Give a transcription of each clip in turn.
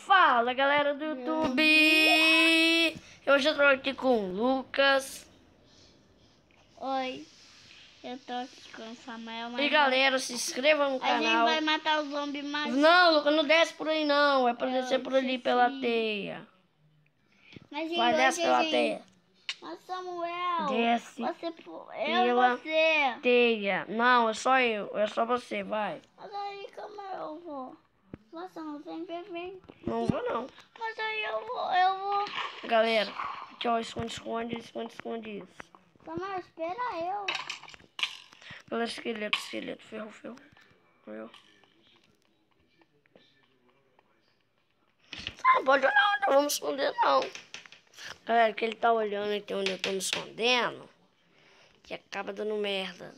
Fala, galera do YouTube! Hoje eu tô aqui com o Lucas. Oi, eu tô aqui com o Samuel. E galera, se inscreva no canal. A gente vai matar o zumbi mais. Não, Lucas, não desce por aí não. É pra descer por ali pela teia. Mas Vai, desce pela teia. Mas Samuel, Desce pela teia. Não, é só eu. É só você, vai. Mas aí como eu vou? Você não vem. Não vou não. Mas aí eu vou. Galera, aqui ó, esconde isso. Samuel, espera eu. Galera, esqueleto, ferrou. Eu. Ah, não pode olhar onde eu vou me esconder não. Galera, que ele tá olhando aqui onde eu tô me escondendo e acaba dando merda.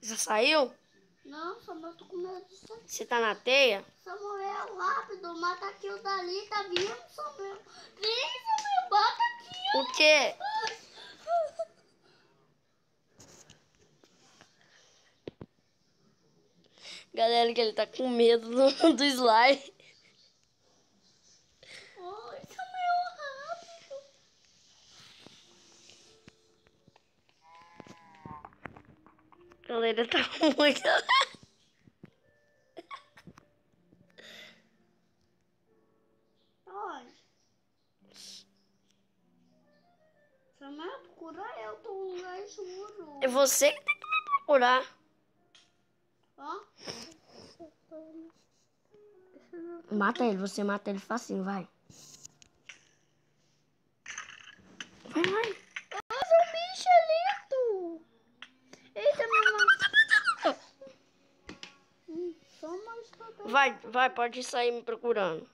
Você saiu? Não, Samuel, tô com medo de sair. Você tá na teia? Samuel, rápido, mata aquilo dali, tá vindo, Samuel. Vem, Samuel, bota aqui. O quê? Galera, que ele tá com medo do slime. Oi, Samuel, rápido. Galera, tá muito... Onde? Samuel, procura eu, tô num lugar escuro. É você que tem que me procurar. Ó. Mata ele, você mata ele facinho, vai. Vai. Mas o Michelito. Eita, minha mãe. Só mais pra Vai, pode sair me procurando.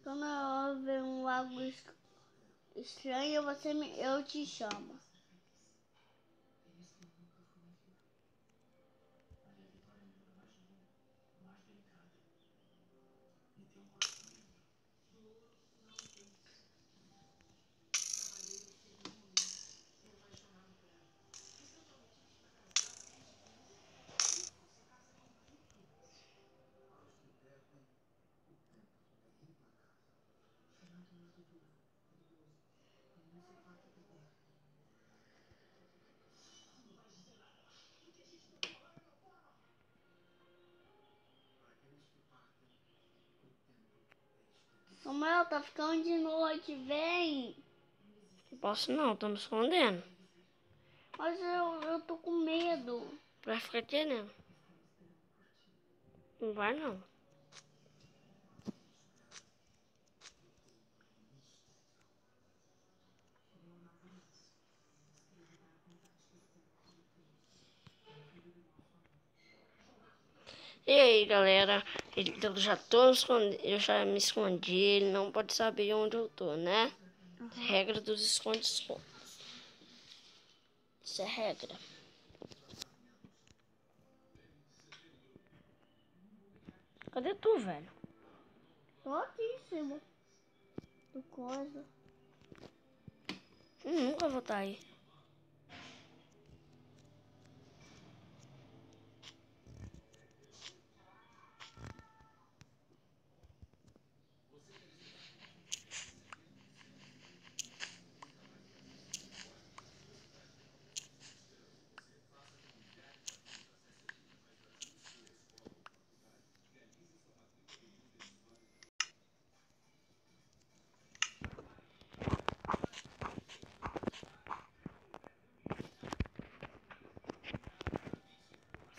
Quando eu ver algo estranho, eu te chamo. Samuel, tá ficando de noite, vem. Não posso não, tô me escondendo. Mas eu tô com medo. Vai ficar querendo. Não vai não. E aí, galera, eu já tô eu já me escondi, ele não pode saber onde eu tô, né? Regra dos esconde-esconde. Isso é regra. Cadê tu, velho? Tô aqui em cima do coisa. Nunca vou estar aí.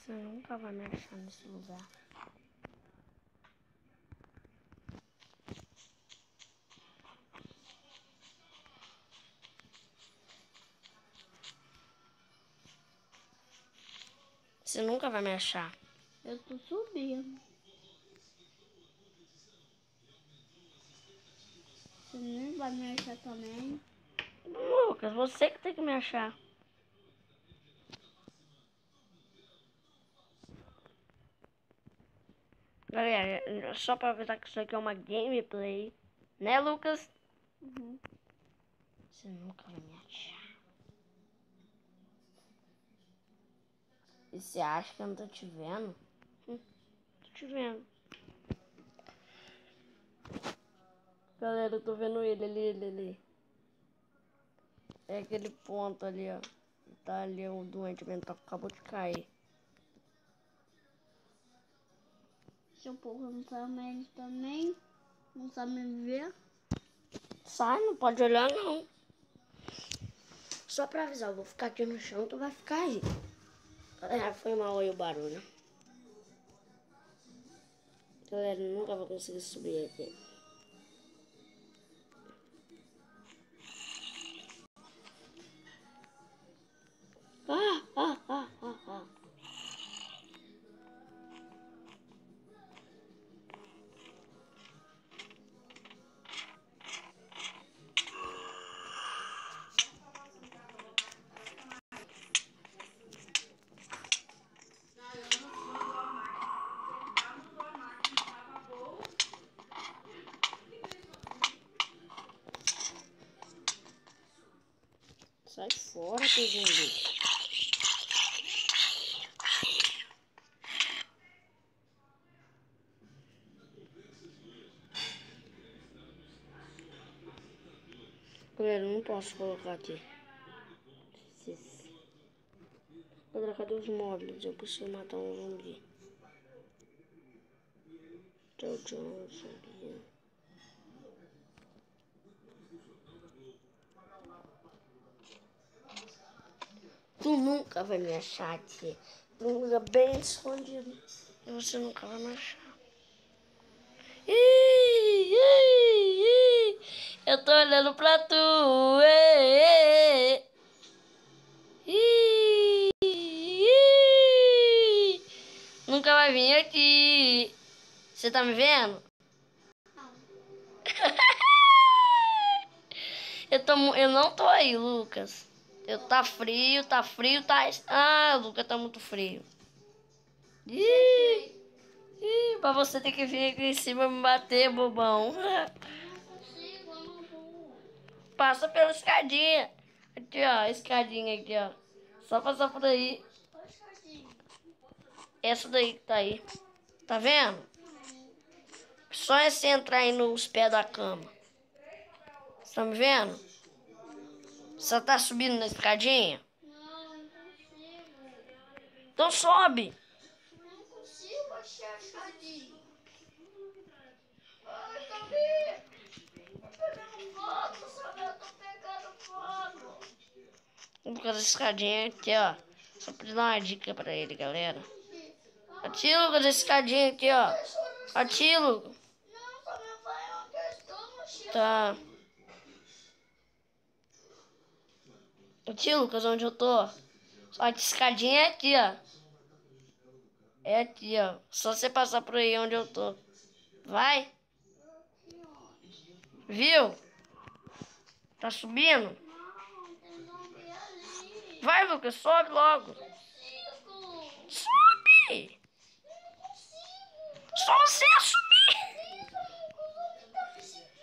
Você nunca vai me achar nesse lugar. Você nunca vai me achar. Eu tô subindo. Você nem vai vai me achar também. Lucas, você que tem que me achar. Galera, só pra avisar que isso aqui é uma gameplay. Né, Lucas? Uhum. Você nunca vai me achar. E você acha que eu não tô te vendo? Tô te vendo. Galera, eu tô vendo ele ali. É aquele ponto ali, ó. Tá ali o doente mental que acabou de cair. Se eu perguntar ele também, não sabe me ver. Sai, não pode olhar não. Só pra avisar, eu vou ficar aqui no chão, tu vai ficar aí. Galera, foi mal aí o barulho. Galera, eu nunca vou conseguir subir aqui. Ah. Sai fora, teu zumbi. Galera, eu não posso colocar aqui. Galera, cadê os móveis? Eu preciso matar um zumbi. Tchau, zumbi. Tu nunca vai me achar aqui. Num lugar bem escondido. E você nunca vai me achar. Ih. Eu tô olhando pra tu. Ih. Nunca vai vir aqui. Você tá me vendo? Eu não tô aí, Lucas. Tá frio. Ah, Lucas, tá muito frio. Ih, pra você ter que vir aqui em cima me bater, bobão. Não consigo, eu não vou. Passa pela escadinha. Aqui, ó, escadinha aqui, ó. Só passar por aí. Essa daí que tá aí. Tá vendo? Só é você entrar aí nos pés da cama. Você tá me vendo? Você tá subindo na escadinha? Não consigo. Então sobe. Não consigo achar a escadinha. Ai, Gabi. Tô pegando fogo, sabe? Eu tô pegando fogo. Vamos fazer escadinha aqui, ó. Só pra dar uma dica pra ele, galera. Aqui, Lucas, a escadinha aqui, ó. Aqui, Lucas. Não, só me vai onde eu estou no chão. Tá. Aqui, Lucas, onde eu tô. Só que escadinha é aqui, ó. É aqui, ó. Só você passar por aí onde eu tô. Vai. Viu? Tá subindo? Não, tem zumbi ali. Vai, Lucas, sobe logo. Não consigo. Sobe! Não consigo. Só você subir! Isso, o zumbi tá me seguindo.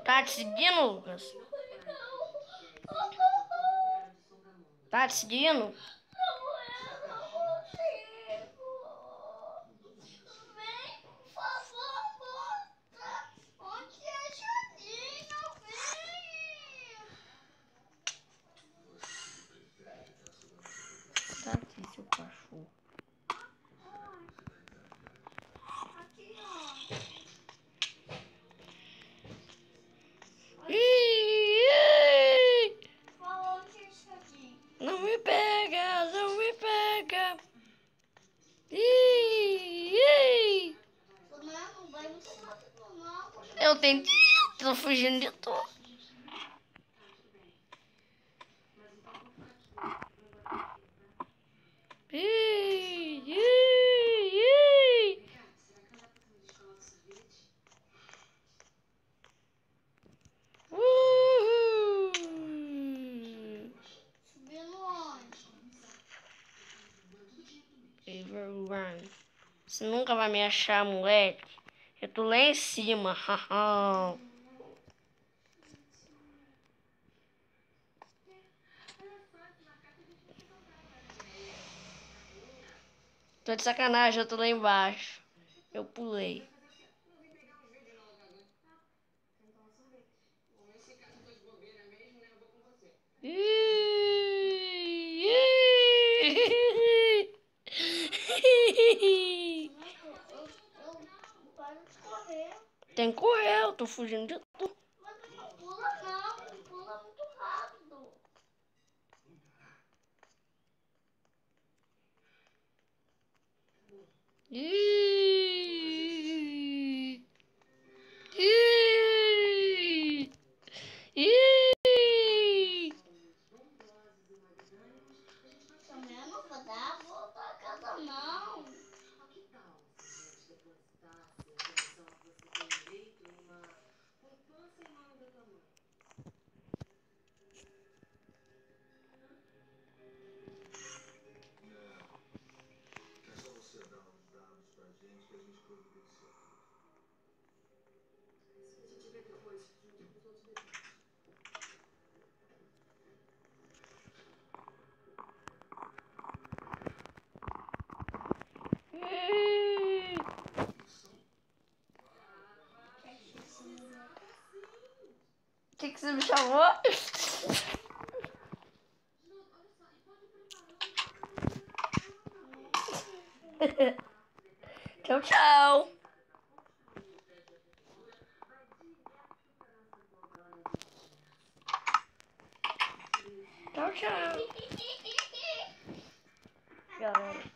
Tá te seguindo, Lucas? Não. Tá te seguindo? Não, eu não consigo. Vem, por favor, mostra onde é a escadinha. Vem. Tá aqui, seu cachorro. Aqui, ó. Ih! Fala onde é a escadinha. Não me pega, não me pega. Ih! Não vai muito rápido, não. Eu tentei, tô fugindo de tudo. Ih! Você nunca vai me achar, moleque. Eu tô lá em cima. Haha. Tô de sacanagem, eu tô lá embaixo. Eu pulei. Eu paro de correr. Tem que correr, eu tô fugindo de tudo. Mas não pula não, pula muito rápido. Ih, ih, ih. Também eu não vou dar a volta a casa não. Ih. O que você me chamou? Tchau, tchau. Tchau, tchau. Galera.